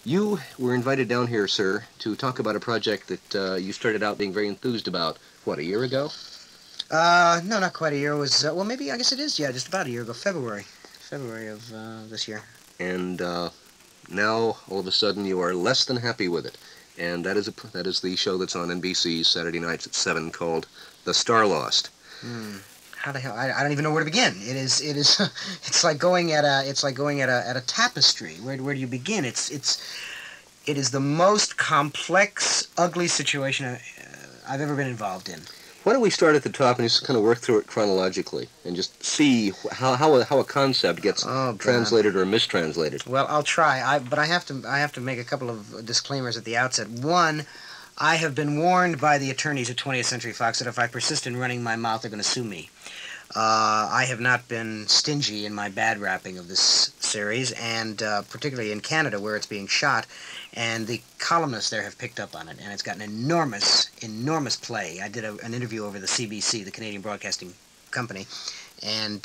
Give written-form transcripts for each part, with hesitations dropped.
You were invited down here, sir, to talk about a project that you started out being very enthused about, what, a year ago? No, not quite a year. It was, well, maybe, I guess it is, yeah, just about a year ago, February. February of this year. And now, all of a sudden, you are less than happy with it. And that is the show that's on NBC Saturday nights at 7 called The Starlost. Hmm. How the hell? I don't even know where to begin. It is, it's like going at a tapestry. Where do you begin? It is the most complex, ugly situation I've ever been involved in. Why don't we start at the top and just kind of work through it chronologically and just see how a concept gets Oh God. translated or mistranslated? Well, I'll try. But I have to make a couple of disclaimers at the outset. One, I have been warned by the attorneys at 20th Century Fox that if I persist in running my mouth, they're going to sue me. I have not been stingy in my bad rapping of this series, and particularly in Canada where it's being shot, and the columnists there have picked up on it, and it's gotten enormous, enormous play. I did an interview over the CBC, the Canadian Broadcasting Company, and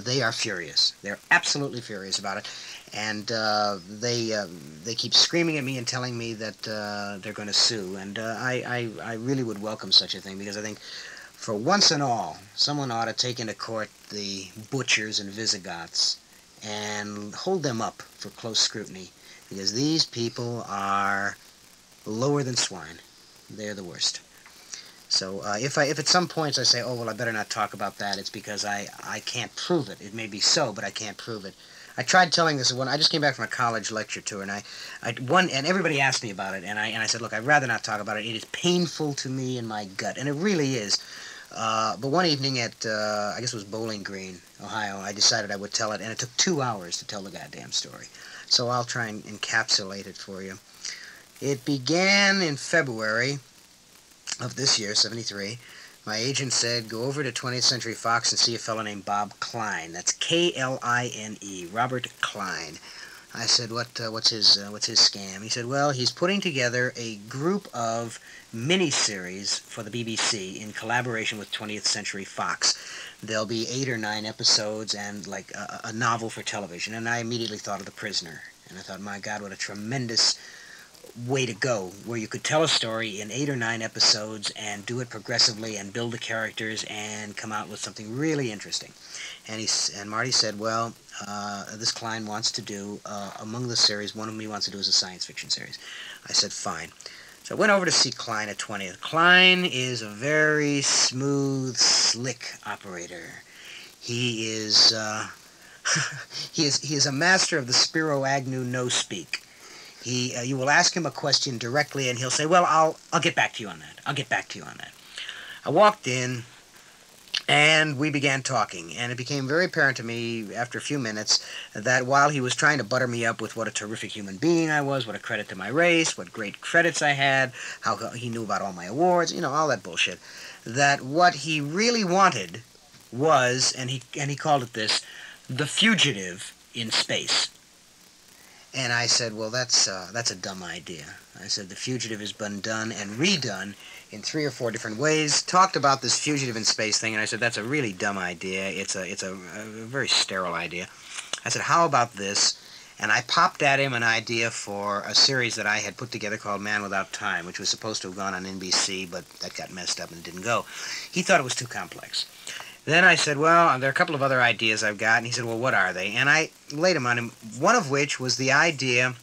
they are furious. They're absolutely furious about it, and they keep screaming at me and telling me that they're going to sue, and I really would welcome such a thing, because I think for once and all, someone ought to take into court the butchers and Visigoths and hold them up for close scrutiny, because these people are lower than swine. They're the worst. So if at some points I say, oh, well, I better not talk about that, it's because I can't prove it. It may be so, but I can't prove it. I tried telling this one. I just came back from a college lecture tour, and and everybody asked me about it, and I said, look, I'd rather not talk about it. It is painful to me in my gut, and it really is. But one evening at, I guess it was Bowling Green, Ohio, I decided I would tell it, and it took 2 hours to tell the goddamn story. So I'll try and encapsulate it for you. It began in February of this year, 73. My agent said, go over to 20th Century Fox and see a fellow named Bob Klein. That's Kline, Robert Klein. I said, what's his scam? He said, well, he's putting together a group of miniseries for the BBC in collaboration with 20th Century Fox. There'll be 8 or 9 episodes and like a novel for television. And I immediately thought of The Prisoner. And I thought, my God, what a tremendous way to go, where you could tell a story in 8 or 9 episodes and do it progressively and build the characters and come out with something really interesting. And Marty said, well, this Klein wants to do, among the series, one of them he wants to do is a science fiction series. I said, fine. So I went over to see Klein at 20th. Klein is a very smooth, slick operator. He is, he is a master of the Spiro Agnew no-speak. You will ask him a question directly, and he'll say, well, I'll get back to you on that. I'll get back to you on that. I walked in, and we began talking, and it became very apparent to me after a few minutes that while he was trying to butter me up with what a terrific human being I was, what a credit to my race, what great credits I had, how he knew about all my awards, all that bullshit, that what he really wanted was, and he called it this, the fugitive in space. And I said, well, that's a dumb idea. I said, the fugitive has been done and redone in 3 or 4 different ways. Talked about this fugitive in space thing, and I said, that's a really dumb idea. It's a very sterile idea. I said, how about this? And I popped at him an idea for a series that I had put together called Man Without Time, which was supposed to have gone on NBC, but that got messed up and didn't go. He thought it was too complex. Then I said, well, there are a couple of other ideas I've got. And he said, well, what are they? And I laid them on him, one of which was the idea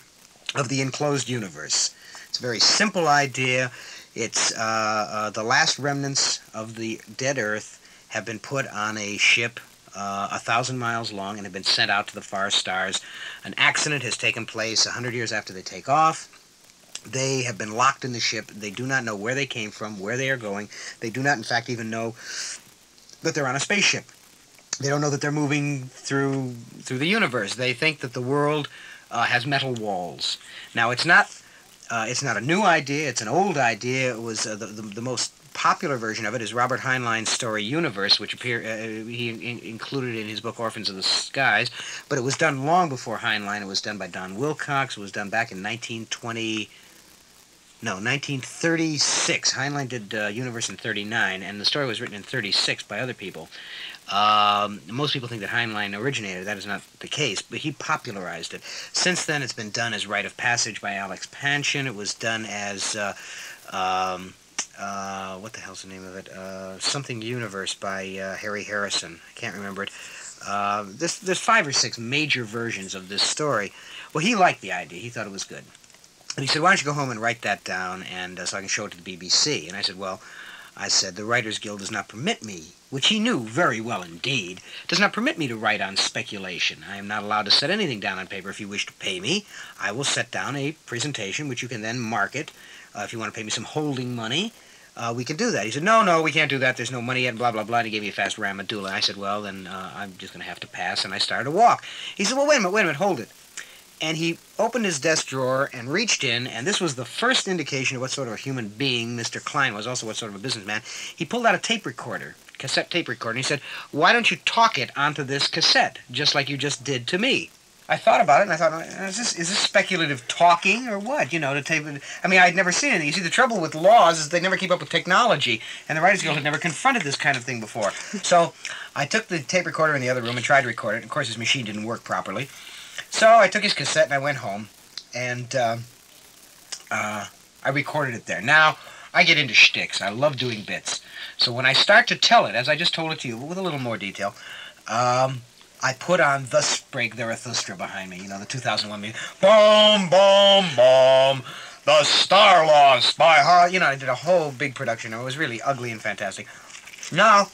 of the enclosed universe. It's a very simple idea. It's the last remnants of the dead Earth have been put on a ship 1,000 miles long and have been sent out to the far stars. An accident has taken place 100 years after they take off. They have been locked in the ship. They do not know where they came from, where they are going. They do not, in fact, even know that they're on a spaceship. They don't know that they're moving through the universe. They think that the world has metal walls. Now, it's not a new idea. It's an old idea. It was the most popular version of it is Robert Heinlein's story Universe, which he included in his book Orphans of the Skies. But it was done long before Heinlein. It was done by Don Wilcox. It was done back in 1936. Heinlein did Universe in 39, and the story was written in 36 by other people. Most people think that Heinlein originated. That is not the case, but he popularized it. Since then, it's been done as Rite of Passage by Alex Panshin. It was done as what the hell's the name of it? Something Universe by Harry Harrison. I can't remember it. There's 5 or 6 major versions of this story. Well, he liked the idea. He thought it was good. And he said, why don't you go home and write that down and so I can show it to the BBC? And I said, well, the Writers Guild does not permit me, which he knew very well indeed, does not permit me to write on speculation. I am not allowed to set anything down on paper. If you wish to pay me, I will set down a presentation which you can then market. If you want to pay me some holding money, we can do that. He said, no, we can't do that. There's no money yet, blah, blah, blah. And he gave me a fast ramadula. I said, well, then I'm just going to have to pass. And I started to walk. He said, well, wait a minute, hold it. And he opened his desk drawer and reached in, and this was the first indication of what sort of a human being Mr. Klein was, also what sort of a businessman. He pulled out a tape recorder, cassette tape recorder, and he said, why don't you talk it onto this cassette, just like you just did to me? I thought about it, and I thought, is this speculative talking or what? You know, to tape it. I mean, I'd never seen anything. You see, the trouble with laws is they never keep up with technology, and the Writers Guild had never confronted this kind of thing before. So I took the tape recorder in the other room and tried to record it. Of course, his machine didn't work properly. So I took his cassette and I went home, and I recorded it there. Now, I get into shticks. I love doing bits. So when I start to tell it, as I just told it to you, with a little more detail, I put on the Sprague Zarathustra behind me, you know, the 2001 movie. Boom, boom, boom, the Starlost by Harlan. You know, I did a whole big production. It was really ugly and fantastic. Now,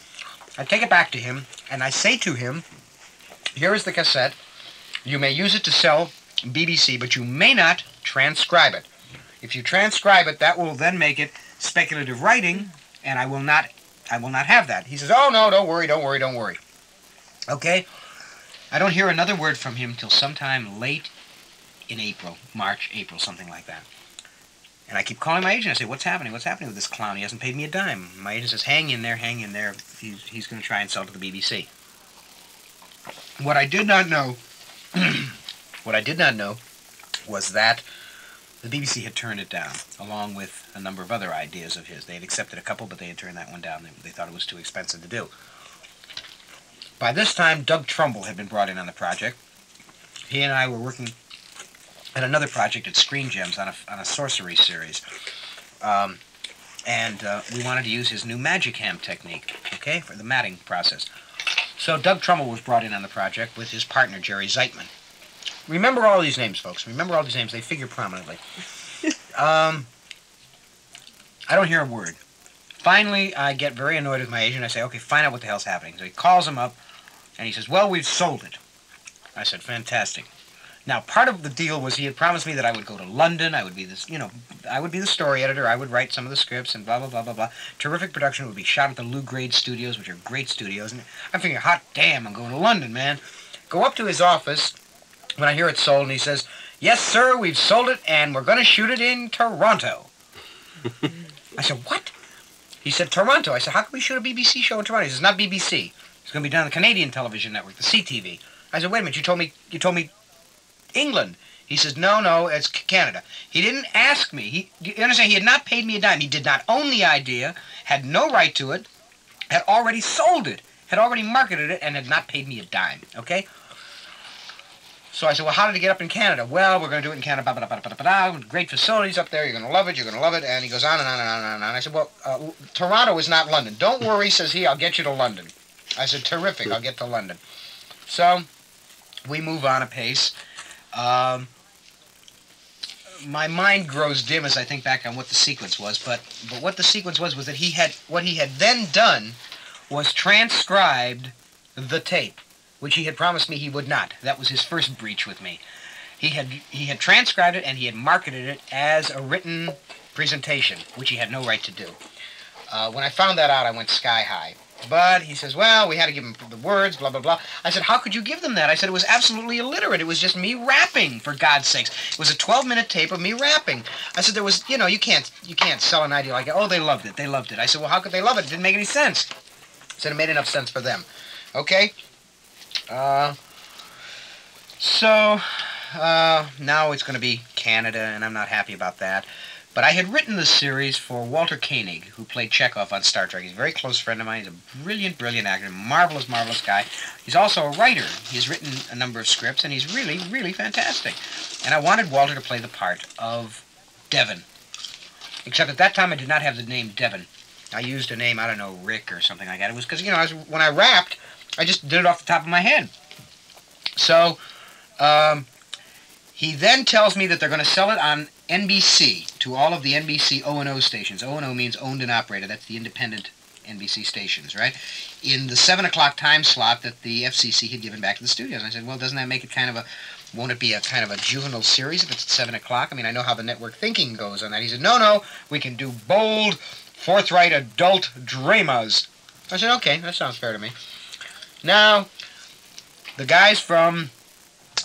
I take it back to him, and I say to him, here is the cassette. You may use it to sell BBC, but you may not transcribe it. If you transcribe it, that will then make it speculative writing, and I will not have that. He says, oh, no, don't worry. Okay? I don't hear another word from him till sometime late in April, March, April, something like that. And I keep calling my agent. I say, what's happening? What's happening with this clown? He hasn't paid me a dime. My agent says, hang in there. He's going to try and sell to the BBC. What I did not know was that the BBC had turned it down, along with a number of other ideas of his. They had accepted a couple, but they had turned that one down. They thought it was too expensive to do. By this time, Doug Trumbull had been brought in on the project. He and I were working at another project at Screen Gems on a sorcery series. We wanted to use his new Magic Hand technique, okay, for the matting process. So Doug Trumbull was brought in on the project with his partner, Jerry Zeitman. Remember all these names, folks. Remember all these names. They figure prominently. I don't hear a word. Finally, I get very annoyed with my agent. I say, okay, find out what the hell's happening. So he calls him up, and he says, well, we've sold it. I said, fantastic. Now, part of the deal was he had promised me that I would go to London. I would be this, I would be the story editor. I would write some of the scripts and blah, blah, blah, blah, blah. Terrific production. Would be shot at the Lou Grade Studios, which are great studios. And I'm thinking, hot damn, I'm going to London, man. Go up to his office when I hear it's sold, and he says, yes, sir, we've sold it, and we're going to shoot it in Toronto. I said, what? He said, Toronto. I said, how can we shoot a BBC show in Toronto? He says, not BBC. It's going to be done on the Canadian television network, the CTV. I said, wait a minute, you told me England. He says, no, it's Canada. He didn't ask me. You understand, he had not paid me a dime. He did not own the idea, had no right to it, had already sold it, had already marketed it, and had not paid me a dime, okay? So I said, well, how did it get up in Canada? Well, we're going to do it in Canada, blah, blah, blah, blah, blah, great facilities up there, you're going to love it, and he goes on and on and on and on and on. I said, well, Toronto is not London. Don't worry, says he, I'll get you to London. I said, terrific, I'll get to London. So we move on apace. My mind grows dim as I think back on what the sequence was, but what the sequence was that what he had then done was transcribed the tape, which he had promised me he would not. That was his first breach with me. He had transcribed it and he had marketed it as a written presentation, which he had no right to do. When I found that out, I went sky high. But he says, well, we had to give him the words, blah, blah, blah. I said, how could you give them that? I said, it was absolutely illiterate. It was just me rapping, for God's sakes. It was a 12-minute tape of me rapping. I said, there was, you can't sell an idea like that. Oh, they loved it. I said, well, how could they love it? It didn't make any sense. I said, it made enough sense for them. Okay? So now it's going to be Canada, and I'm not happy about that. But I had written the series for Walter Koenig, who played Chekhov on Star Trek. He's a very close friend of mine. He's a brilliant, brilliant actor, marvelous, marvelous guy. He's also a writer. He's written a number of scripts, and he's really, really fantastic. And I wanted Walter to play the part of Devon. Except at that time I did not have the name Devon. I used a name, I don't know, Rick or something like that. It was because, when I rapped, I just did it off the top of my head. So, he then tells me that they're going to sell it on NBC to all of the NBC O&O stations. O&O means owned and operated. That's the independent NBC stations, right? In the 7 o'clock time slot that the FCC had given back to the studios. And I said, well, doesn't that make it won't it be a kind of a juvenile series if it's at 7 o'clock? I mean, I know how the network thinking goes on that. He said, no, we can do bold, forthright adult dramas. I said, okay, that sounds fair to me. Now, the guys from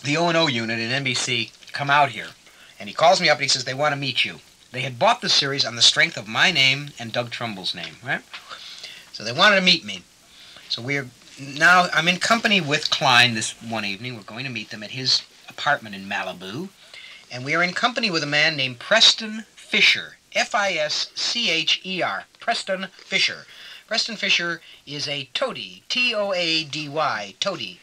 the O&O unit in NBC come out here, and he calls me up and he says they want to meet you. They had bought the series on the strength of my name and Doug Trumbull's name, right? So they wanted to meet me. So I'm in company with Klein this one evening. We're going to meet them at his apartment in Malibu, and we are in company with a man named Preston Fisher, Fischer, Preston Fisher. Preston Fisher is a toady, Toady, toady,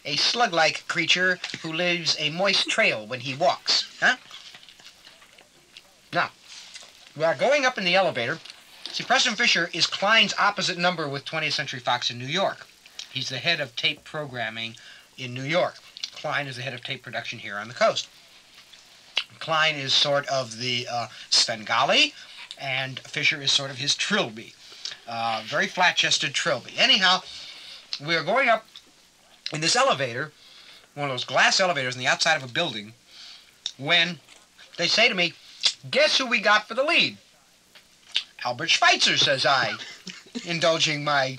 a slug-like creature who leaves a moist trail when he walks. Huh? Now, we are going up in the elevator. See, Preston Fisher is Klein's opposite number with 20th Century Fox in New York. He's the head of tape programming in New York. Klein is the head of tape production here on the coast. Klein is sort of the Svengali, and Fisher is sort of his Trilby. Very flat-chested Trilby. Anyhow, we are going up in this elevator, one of those glass elevators on the outside of a building, when they say to me, guess who we got for the lead? Albert Schweitzer, says I, indulging my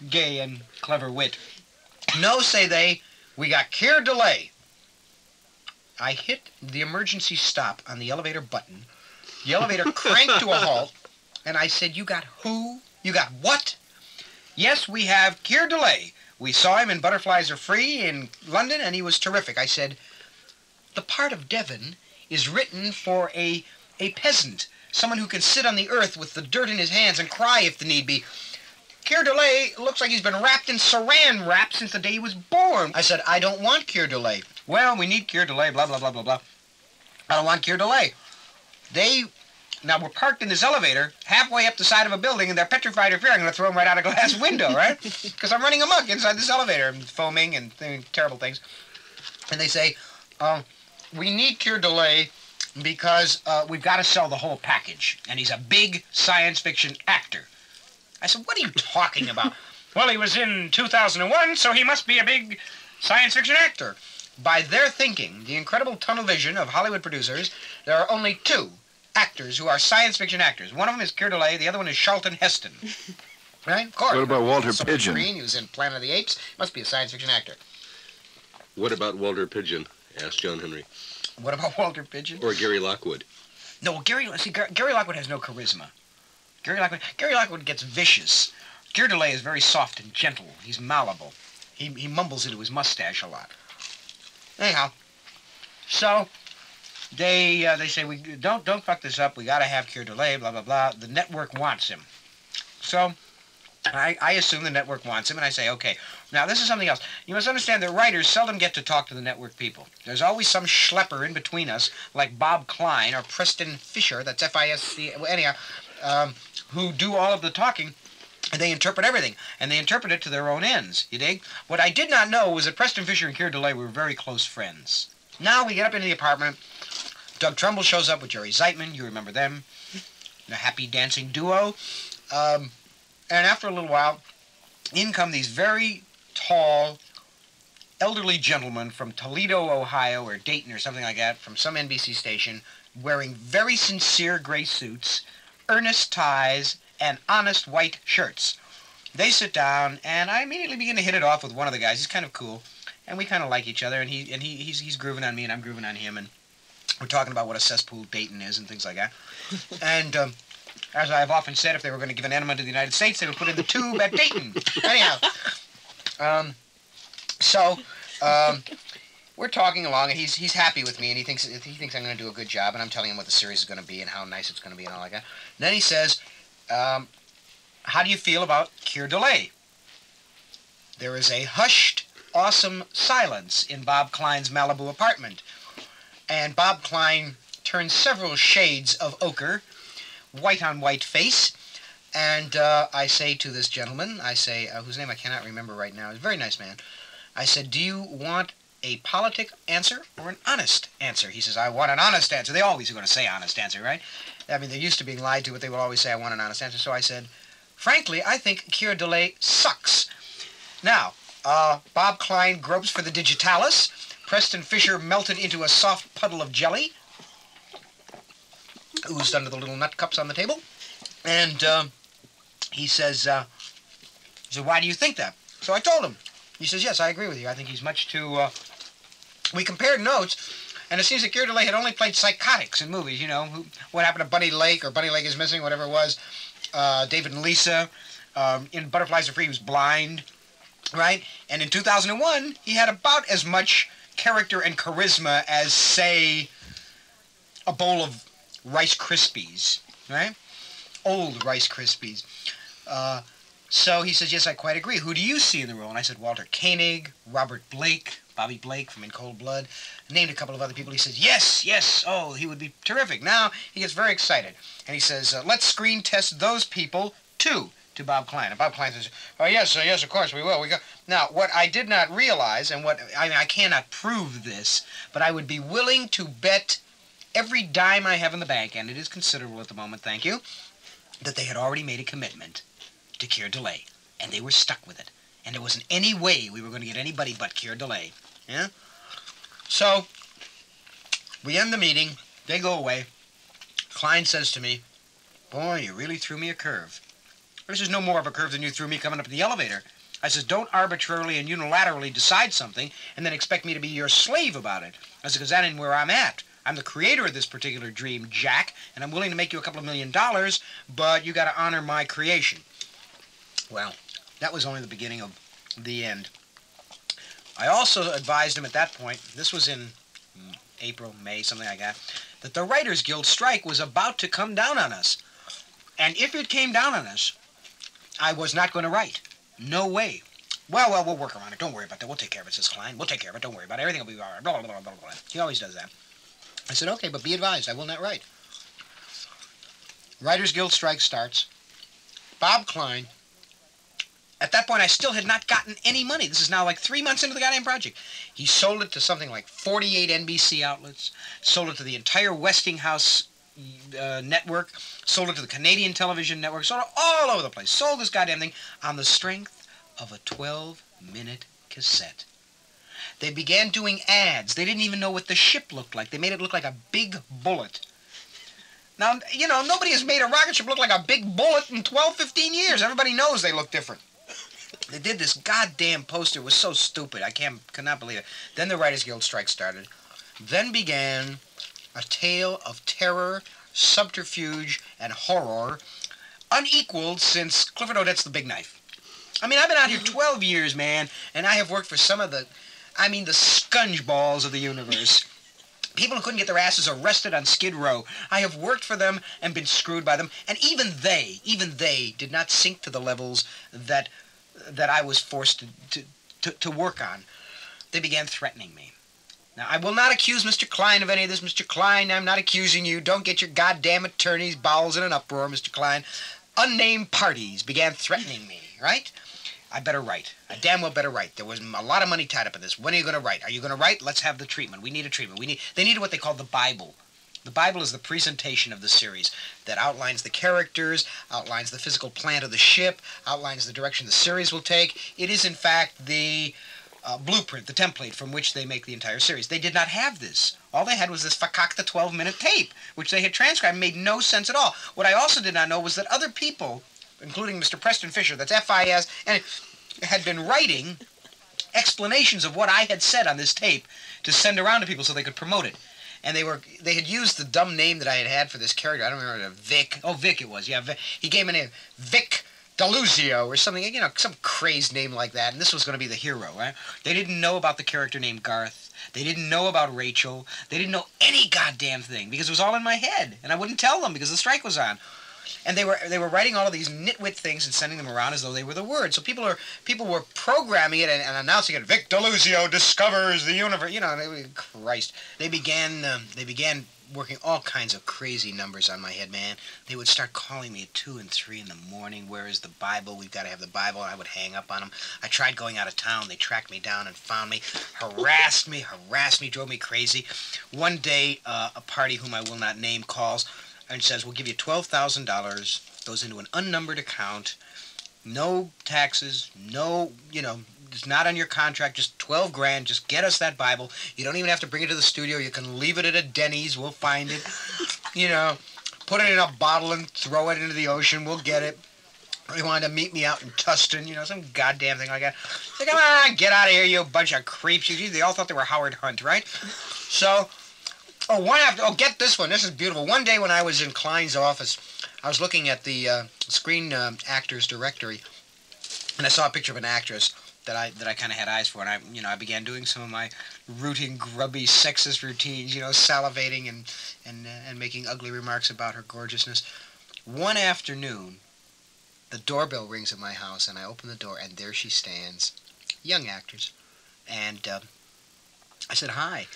gay and clever wit. No, say they, we got Keir Delay. I hit the emergency stop on the elevator button. The elevator cranked to a halt, and I said, you got who? You got what? Yes, we have Keir Delay. We saw him in Butterflies Are Free in London, and he was terrific. I said, the part of Devon is written for a peasant, someone who can sit on the earth with the dirt in his hands and cry if the need be. Keir Delay looks like he's been wrapped in saran wrap since the day he was born. I said, I don't want Keir Delay. Well, we need Keir Delay, blah, blah, blah, blah, blah. I don't want Keir Delay. Now, we're parked in this elevator halfway up the side of a building, and they're petrified of fear. I'm going to throw them right out a glass window, right? Because I'm running amok inside this elevator, and foaming and doing terrible things. And they say, we need Keir Delay because we've got to sell the whole package. And he's a big science fiction actor. I said, what are you talking about? Well, he was in 2001, so he must be a big science fiction actor. By their thinking, the incredible tunnel vision of Hollywood producers, there are only two actors who are science fiction actors. One of them is Keir Delay, the other one is Charlton Heston. Right? Of course. What about Walter Pidgeon? Green, he was in Planet of the Apes. Must be a science fiction actor. What about Walter Pidgeon? Asked John Henry. What about Walter Pidgeon? Or Gary Lockwood. No, Gary Lockwood has no charisma. Gary Lockwood gets vicious. Keir Delay is very soft and gentle. He's malleable. He mumbles into his mustache a lot. Anyhow, so they say, we don't fuck this up. We got to have Keir Delay, blah, blah, blah. The network wants him. So I assume the network wants him, and I say, okay. Now, this is something else. You must understand that writers seldom get to talk to the network people. There's always some schlepper in between us, like Bob Klein or Preston Fisher, that's F-I-S-C, anyhow, who do all of the talking, and they interpret everything, and they interpret it to their own ends, you dig? What I did not know was that Preston Fisher and Keir Delay were very close friends. Now we get up into the apartment. Doug Trumbull shows up with Jerry Zeitman. You remember them. The happy dancing duo. And after a little while, in come these very tall, elderly gentlemen from Toledo, Ohio, or Dayton or something like that, from some NBC station, wearing very sincere gray suits, earnest ties, and honest white shirts. They sit down, and I immediately begin to hit it off with one of the guys. He's kind of cool, and we kind of like each other, and he's grooving on me, and I'm grooving on him, and we're talking about what a cesspool Dayton is and things like that. And as I've often said, if they were going to give an enema to the United States, they would put in the tube at Dayton. Anyhow, we're talking along, and he's happy with me, and he thinks I'm going to do a good job, and I'm telling him what the series is going to be and how nice it's going to be and all like that. And then he says, how do you feel about Keir Dullea? There is a hushed, awesome silence in Bob Klein's Malibu apartment. And Bob Klein turns several shades of ochre, white on white face, and I say to this gentleman, I say, whose name I cannot remember right now, he's a very nice man, I said, do you want a politic answer or an honest answer? He says, I want an honest answer. They always are going to say honest answer, right? I mean, they're used to being lied to, but they will always say, I want an honest answer. So I said, frankly, I think Keir Dullea sucks. Now, Bob Klein gropes for the digitalis. Preston Fisher melted into a soft puddle of jelly, oozed under the little nut cups on the table. And he says, why do you think that? So I told him. He says, yes, I agree with you. I think he's much too... We compared notes, and it seems that Keir Dullea had only played psychotics in movies, you know. What happened to Bunny Lake, or Bunny Lake is Missing, whatever it was. David and Lisa. In Butterflies Are Free, he was blind, right? And in 2001, he had about as much character and charisma as, say, a bowl of Rice Krispies, right? Old Rice Krispies. So he says, yes, I quite agree. Who do you see in the role? And I said, Walter Koenig, Robert Blake, Bobby Blake from In Cold Blood. I named a couple of other people. He says, yes, oh, he would be terrific. Now he gets very excited. And he says, let's screen test those people, too, to Bob Klein. And Bob Klein says, oh, yes, of course, we will. Now, what I did not realize, and I cannot prove this, but I would be willing to bet every dime I have in the bank, and it is considerable at the moment, thank you, that they had already made a commitment to Keir Dullea, and they were stuck with it. And there wasn't any way we were going to get anybody but Keir Dullea. Yeah? So, we end the meeting. They go away. Klein says to me, boy, you really threw me a curve. This is no more of a curve than you threw me coming up in the elevator. I says, don't arbitrarily and unilaterally decide something and then expect me to be your slave about it. I said, because that ain't where I'm at. I'm the creator of this particular dream, Jack, and I'm willing to make you a couple of $1 million, but you got to honor my creation. Well, that was only the beginning of the end. I also advised him at that point, this was in April, May, something like that the Writers Guild strike was about to come down on us. And if it came down on us, I was not going to write. No way. Well, we'll work around it. Don't worry about that. We'll take care of it, says Klein. We'll take care of it. Don't worry about it. Everything will be all right. Blah, blah, blah, blah, blah. He always does that. I said, okay, but be advised, I will not write. Writers Guild strike starts. Bob Klein. At that point, I still had not gotten any money. This is now like 3 months into the goddamn project. He sold it to something like 48 NBC outlets, sold it to the entire Westinghouse network, sold it to the Canadian television network, sold it all over the place. Sold this goddamn thing on the strength of a 12-minute cassette. They began doing ads. They didn't even know what the ship looked like. They made it look like a big bullet. Now, you know, nobody has made a rocket ship look like a big bullet in 12, 15 years. Everybody knows they look different. They did this goddamn poster. It was so stupid. I could not believe it. Then the Writers Guild strike started. Then began a tale of terror, subterfuge, and horror, unequaled since Clifford Odets the Big Knife. I mean, I've been out here 12 years, man, and I have worked for some of the sponge balls of the universe. People who couldn't get their asses arrested on Skid Row. I have worked for them and been screwed by them, and even they did not sink to the levels that I was forced to work on. They began threatening me. Now, I will not accuse Mr. Klein of any of this. Mr. Klein, I'm not accusing you. Don't get your goddamn attorney's bowels in an uproar, Mr. Klein. Unnamed parties began threatening me, right? I better write. I damn well better write. There was a lot of money tied up in this. When are you going to write? Are you going to write? Let's have the treatment. We need a treatment. They needed what they call the Bible. The Bible is the presentation of the series that outlines the characters, outlines the physical plan of the ship, outlines the direction the series will take. It is, in fact, the blueprint, the template from which they make the entire series. They did not have this. All they had was this fakakta 12-minute tape, which they had transcribed and made no sense at all. What I also did not know was that other people, including Mr. Preston Fisher, that's FIS, and had been writing explanations of what I had said on this tape to send around to people so they could promote it. And they had used the dumb name that I had for this character. I don't remember, Vic. Oh, Vic it was, yeah. He gave me a name, Vic Deluzio or something, you know, some crazed name like that. And this was going to be the hero, right? They didn't know about the character named Garth. They didn't know about Rachel. They didn't know any goddamn thing because it was all in my head, and I wouldn't tell them because the strike was on. And they were writing all of these nitwit things and sending them around as though they were the word. So people were programming it and announcing it. Vic DeLuzio discovers the universe. You know, Christ. They began working all kinds of crazy numbers on my head, man. They would start calling me at 2 and 3 in the morning. Where is the Bible? We've got to have the Bible. And I would hang up on them. I tried going out of town. They tracked me down and found me, harassed me, drove me crazy. One day, a party whom I will not name calls and says, we'll give you $12,000, goes into an unnumbered account, no taxes, no, it's not on your contract, just 12 grand, just get us that Bible. You don't even have to bring it to the studio. You can leave it at a Denny's. We'll find it. Put it in a bottle and throw it into the ocean. We'll get it. They wanted to meet me out in Tustin, some goddamn thing like that. Say, come on, get out of here, you bunch of creeps. They all thought they were Howard Hunt, right? So, get this one. This is beautiful. One day when I was in Klein's office, I was looking at the Screen Actors Directory, and I saw a picture of an actress that I kind of had eyes for, and I began doing some of my rooting, grubby, sexist routines, salivating and making ugly remarks about her gorgeousness. One afternoon, the doorbell rings at my house, and I open the door, and there she stands, young actress, and I said, hi.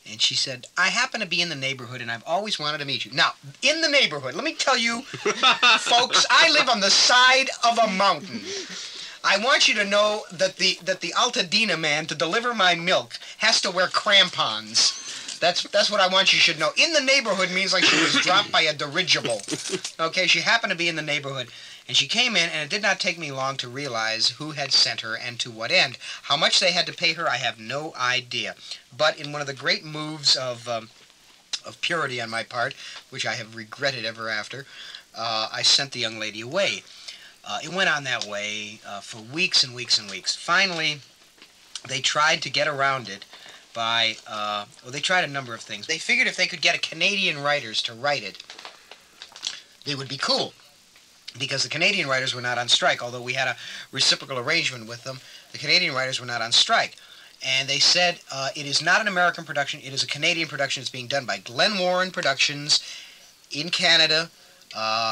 And she said, I happen to be in the neighborhood, and I've always wanted to meet you. Now, in the neighborhood, let me tell you, folks, I live on the side of a mountain. I want you to know that the Altadena man, to deliver my milk, has to wear crampons. That's what I want you should know. In the neighborhood means like she was dropped by a dirigible. Okay, she happened to be in the neighborhood. And she came in, and it did not take me long to realize who had sent her and to what end. How much they had to pay her, I have no idea. But in one of the great moves of purity on my part, which I have regretted ever after, I sent the young lady away. It went on that way for weeks and weeks and weeks. Finally, they tried to get around it by, they tried a number of things. They figured if they could get Canadian writers to write it, they would be cool. Because the Canadian writers were not on strike, although we had a reciprocal arrangement with them. The Canadian writers were not on strike. And they said, it is not an American production, it is a Canadian production. It's being done by Glen Warren Productions in Canada,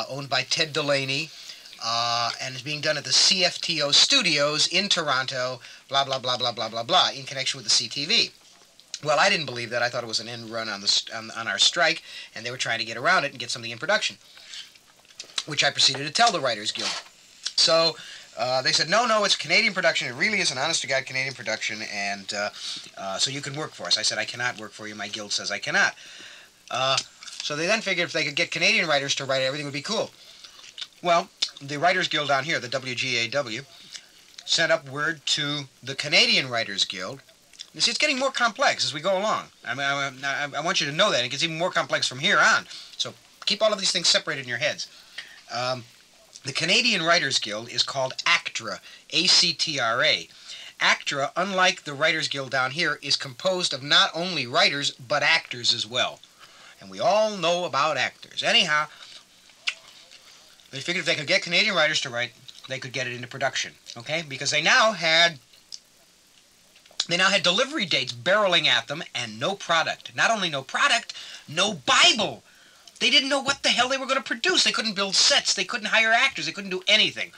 owned by Ted Delaney, and is being done at the CFTO Studios in Toronto, blah, blah, blah, blah, blah, blah, blah, in connection with the CTV. Well, I didn't believe that. I thought it was an end run on our strike, and they were trying to get around it and get something in production, which I proceeded to tell the Writers Guild. So they said, no, it's a Canadian production. It really is an honest-to-God Canadian production, and so you can work for us. I said, I cannot work for you. My guild says I cannot. So they then figured if they could get Canadian writers to write it, everything would be cool. Well, the Writers Guild down here, the WGAW, sent up word to the Canadian Writers Guild. You see, it's getting more complex as we go along. I want you to know that. It gets even more complex from here on. So keep all of these things separated in your heads. The Canadian Writers Guild is called ACTRA, A-C-T-R-A. ACTRA, unlike the Writers Guild down here, is composed of not only writers, but actors as well. And we all know about actors. Anyhow, they figured if they could get Canadian writers to write, they could get it into production, okay? Because they now had delivery dates barreling at them and no product. Not only no product, no Bible. They didn't know what the hell they were going to produce. They couldn't build sets. They couldn't hire actors. They couldn't do anything.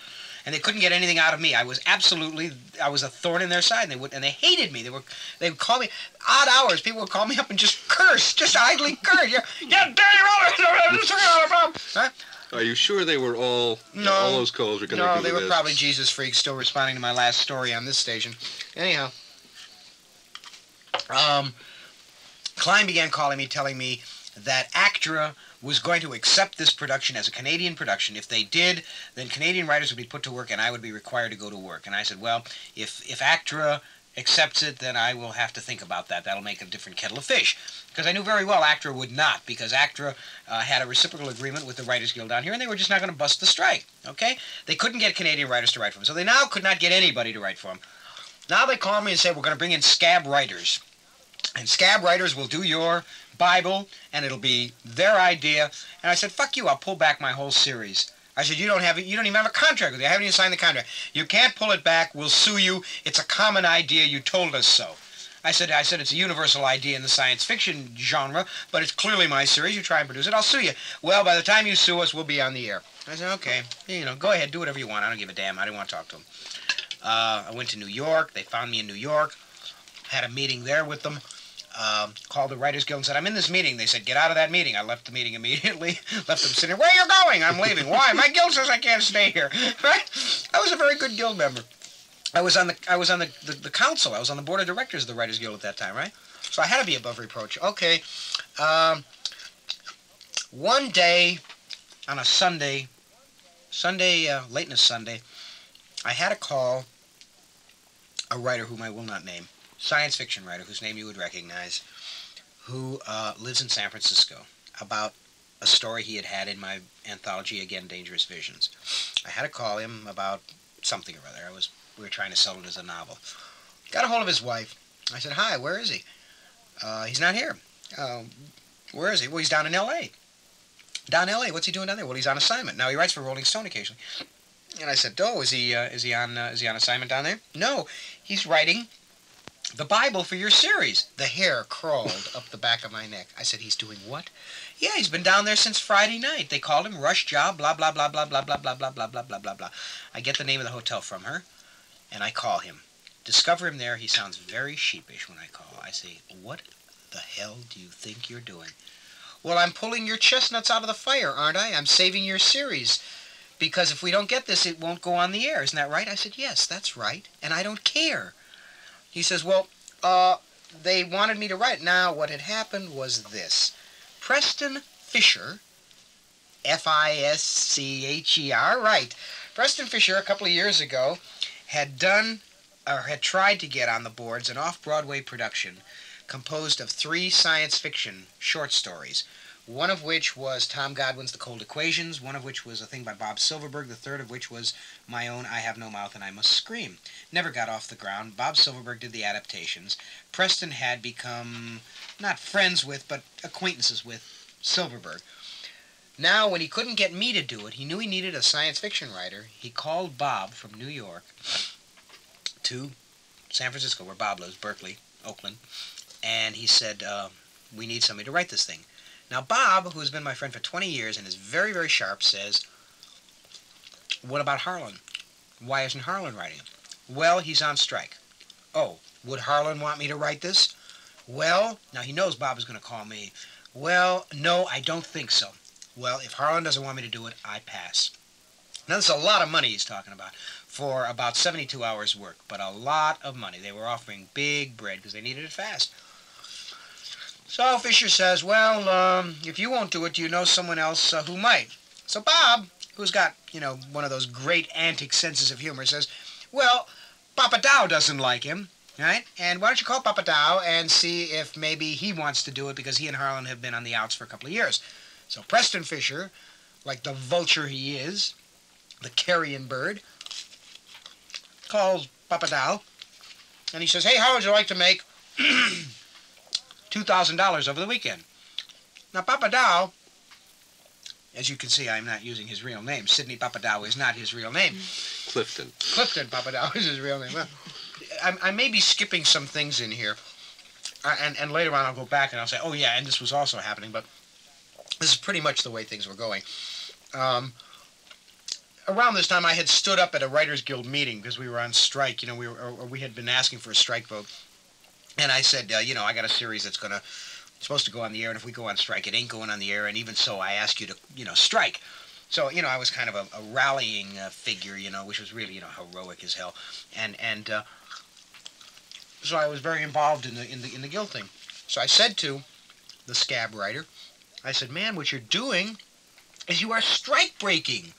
And they couldn't get anything out of me. I was a thorn in their side, and they hated me. They would call me, odd hours, people would call me up and just curse, just idly curse. Yeah, huh? Are you sure they were all those calls were connected to this? No, they were probably Jesus freaks still responding to my last story on this station. Anyhow, Klein began calling me, telling me that ACTRA was going to accept this production as a Canadian production. If they did, then Canadian writers would be put to work and I would be required to go to work. And I said, well, if ACTRA accepts it, then I will have to think about that. That'll make a different kettle of fish. Because I knew very well ACTRA would not, because ACTRA had a reciprocal agreement with the Writers Guild down here, and they were just not going to bust the strike, okay? They couldn't get Canadian writers to write for them, so they now could not get anybody to write for them. Now they call me and say, we're going to bring in scab writers. And scab writers will do your Bible, and it'll be their idea. And I said, fuck you, I'll pull back my whole series. I said, you don't even have a contract with you. I haven't even signed the contract. You can't pull it back. We'll sue you. It's a common idea. You told us so. I said it's a universal idea in the science fiction genre, but it's clearly my series. You try and produce it, I'll sue you. Well, by the time you sue us, we'll be on the air. I said, okay, go ahead, do whatever you want. I don't give a damn. I didn't want to talk to them. I went to New York. They found me in New York. Had a meeting there with them. Called the Writers Guild and said, I'm in this meeting. They said, get out of that meeting. I left the meeting immediately. Left them sitting there. Where are you going? I'm leaving. Why? My guild says I can't stay here. Right? I was a very good guild member. I was on the council. I was on the board of directors of the Writers Guild at that time, right? So I had to be above reproach. Okay. One day on a Sunday, late in a Sunday, I had to call a writer whom I will not name, science fiction writer whose name you would recognize, who lives in San Francisco, about a story he had in my anthology, again, Dangerous Visions. I had to call him about something or other. We were trying to sell it as a novel. Got a hold of his wife. I said, hi, where is he? He's not here. Where is he? Well, he's down in L.A. Down in L.A. What's he doing down there? Well, he's on assignment. Now, he writes for Rolling Stone occasionally. And I said, oh, is he on assignment down there? No, he's writing the Bible for your series. The hair crawled up the back of my neck. I said, he's doing what? Yeah, he's been down there since Friday night. They called him, rush job, blah, blah, blah, blah, blah, blah, blah, blah, blah, blah, blah, blah, blah. I get the name of the hotel from her, and I call him. Discover him there. He sounds very sheepish when I call. I say, what the hell do you think you're doing? Well, I'm pulling your chestnuts out of the fire, aren't I? I'm saving your series. Because if we don't get this, it won't go on the air. Isn't that right? I said, yes, that's right. And I don't care. He says, well, they wanted me to write. Now, what had happened was this. Preston Fisher, F-I-S-C-H-E-R, right. Preston Fisher, a couple of years ago, had tried to get on the boards an off-Broadway production composed of 3 science fiction short stories, one of which was Tom Godwin's The Cold Equations, one of which was a thing by Bob Silverberg, the third of which was my own I Have No Mouth and I Must Scream. Never got off the ground. Bob Silverberg did the adaptations. Preston had become, not friends with, but acquaintances with Silverberg. Now, when he couldn't get me to do it, he knew he needed a science fiction writer. He called Bob from New York to San Francisco, where Bob lives, Berkeley, Oakland, and he said, we need somebody to write this thing. Now, Bob, who has been my friend for 20 years and is very, very sharp, says, what about Harlan? Why isn't Harlan writing it? Well, he's on strike. Oh, would Harlan want me to write this? Well, now he knows Bob is going to call me. Well, no, I don't think so. Well, if Harlan doesn't want me to do it, I pass. Now, there's a lot of money he's talking about for about 72 hours work, but a lot of money. They were offering big bread because they needed it fast. So Fisher says, well, if you won't do it, do you know someone else who might? So Bob, who's got, one of those great antic senses of humor, says, well, Papa Dow doesn't like him, right? And why don't you call Papa Dow and see if maybe he wants to do it, because he and Harlan have been on the outs for a couple of years. So Preston Fisher, like the vulture he is, the carrion bird, calls Papa Dow, and he says, hey, how would you like to make $2,000 over the weekend? Now, Papa Dow, as you can see, I'm not using his real name. Sidney Papa Dow is not his real name. Clifton. Clifton Papa Dow is his real name. Well, I may be skipping some things in here, and later on I'll go back and I'll say, oh yeah, and this was also happening, but this is pretty much the way things were going. Around this time, I had stood up at a Writers Guild meeting because we were on strike. We had been asking for a strike vote. And I said, I got a series that's supposed to go on the air, and if we go on strike, it ain't going on the air, and even so, I ask you to, strike. So, I was kind of a rallying figure, which was really, heroic as hell. And so I was very involved in the guild thing. So I said to the scab writer, I said, man, what you're doing is you are strike breaking.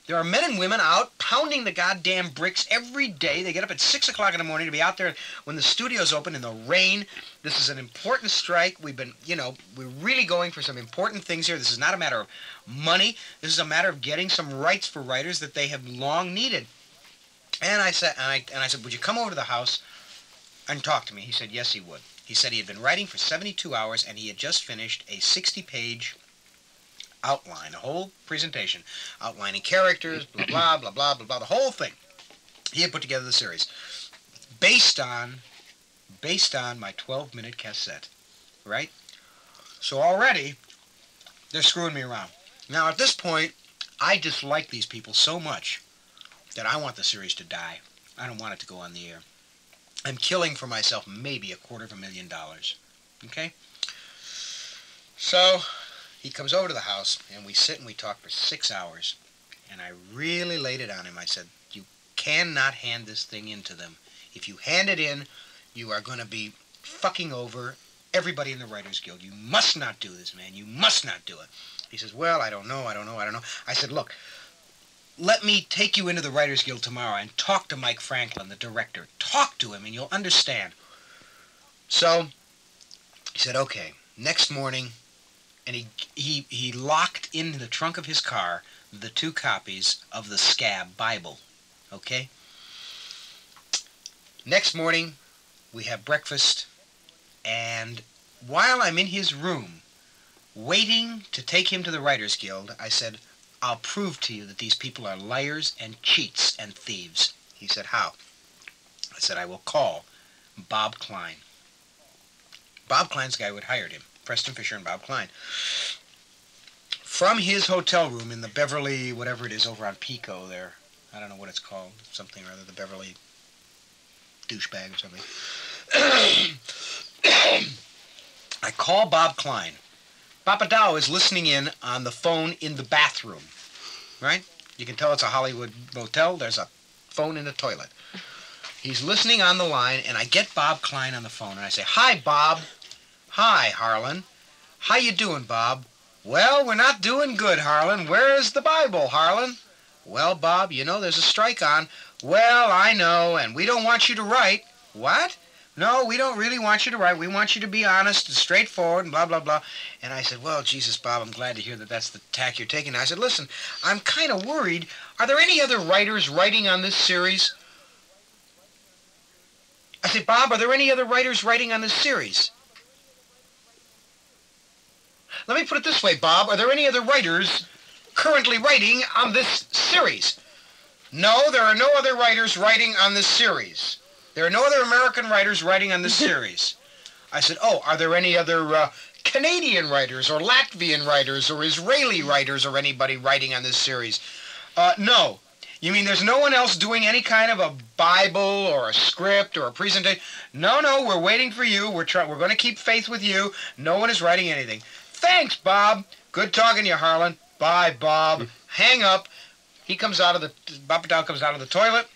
There are men and women out pounding the goddamn bricks every day. They get up at 6 o'clock in the morning to be out there when the studio's open in the rain. This is an important strike. We've been, we're really going for some important things here. This is not a matter of money. This is a matter of getting some rights for writers that they have long needed. And I said, would you come over to the house and talk to me? He said, yes, he would. He said he had been writing for 72 hours, and he had just finished a 60-page outline, a whole presentation, outlining characters, blah, blah, blah, blah, blah, blah, the whole thing. He had put together the series based on based on my 12-minute cassette, right? So already, they're screwing me around. Now, at this point, I dislike these people so much that I want the series to die. I don't want it to go on the air. I'm killing for myself maybe $250,000. Okay? So, he comes over to the house, and we sit and we talk for 6 hours. And I really laid it on him. I said, you cannot hand this thing in to them. If you hand it in, you are going to be fucking over everybody in the Writers Guild. You must not do this, man. You must not do it. He says, well, I don't know. I said, look, let me take you into the Writers Guild tomorrow and talk to Mike Franklin, the director. Talk to him and you'll understand. So he said, okay. Next morning, and he locked in the trunk of his car the 2 copies of the Scab Bible. Okay? Next morning, we have breakfast, and while I'm in his room, waiting to take him to the Writers Guild, I said, I'll prove to you that these people are liars and cheats and thieves. He said, how? I said, I will call Bob Klein. Bob Klein's the guy who had hired him. Preston Fisher and Bob Klein. From his hotel room in the Beverly, whatever it is, over on Pico there. I don't know what it's called. Something or other, the Beverly douchebag or something. I call Bob Klein. Papa Dow is listening in on the phone in the bathroom, right? You can tell it's a Hollywood motel. There's a phone in the toilet. He's listening on the line, and I get Bob Klein on the phone, and I say, hi, Bob. Hi, Harlan. How you doing, Bob? Well, we're not doing good, Harlan. Where is the Bible, Harlan? Well, Bob, you know there's a strike on. Well, I know, and we don't want you to write. What? No, we don't really want you to write. We want you to be honest and straightforward and blah, blah, blah. And I said, well, Jesus, Bob, I'm glad to hear that that's the tack you're taking. I said, listen, I'm kind of worried. Are there any other writers writing on this series? I said, Bob, are there any other writers writing on this series? Let me put it this way, Bob. Are there any other writers currently writing on this series? No, there are no other writers writing on this series. There are no other American writers writing on this series. I said, oh, are there any other Canadian writers or Latvian writers or Israeli writers or anybody writing on this series? No. You mean there's no one else doing any kind of a Bible or a script or a presentation? No, we're waiting for you. We're going to keep faith with you. No one is writing anything. Thanks, Bob. Good talking to you, Harlan. Bye, Bob. Hang up. He comes out of the, Papa Dow comes out of the toilet.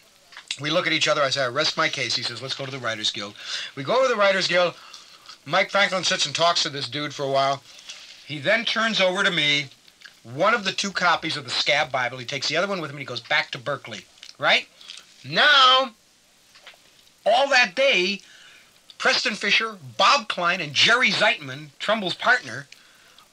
We look at each other. I say, I rest my case. He says, let's go to the Writers Guild. We go to the Writers Guild. Mike Franklin sits and talks to this dude for a while. He then turns over to me one of the 2 copies of the Scab Bible. He takes the other one with him and he goes back to Berkeley. Right? Now, all that day, Preston Fisher, Bob Klein, and Jerry Zeitman, Trumbull's partner,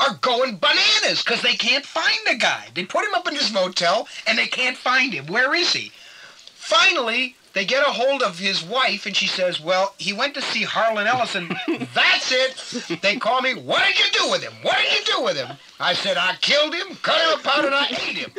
are going bananas because they can't find the guy. They put him up in this motel and they can't find him. Where is he? Finally, they get a hold of his wife and she says, well, he went to see Harlan Ellison. That's it. They call me, what did you do with him? What did you do with him? I said, I killed him, cut him apart, and I ate him.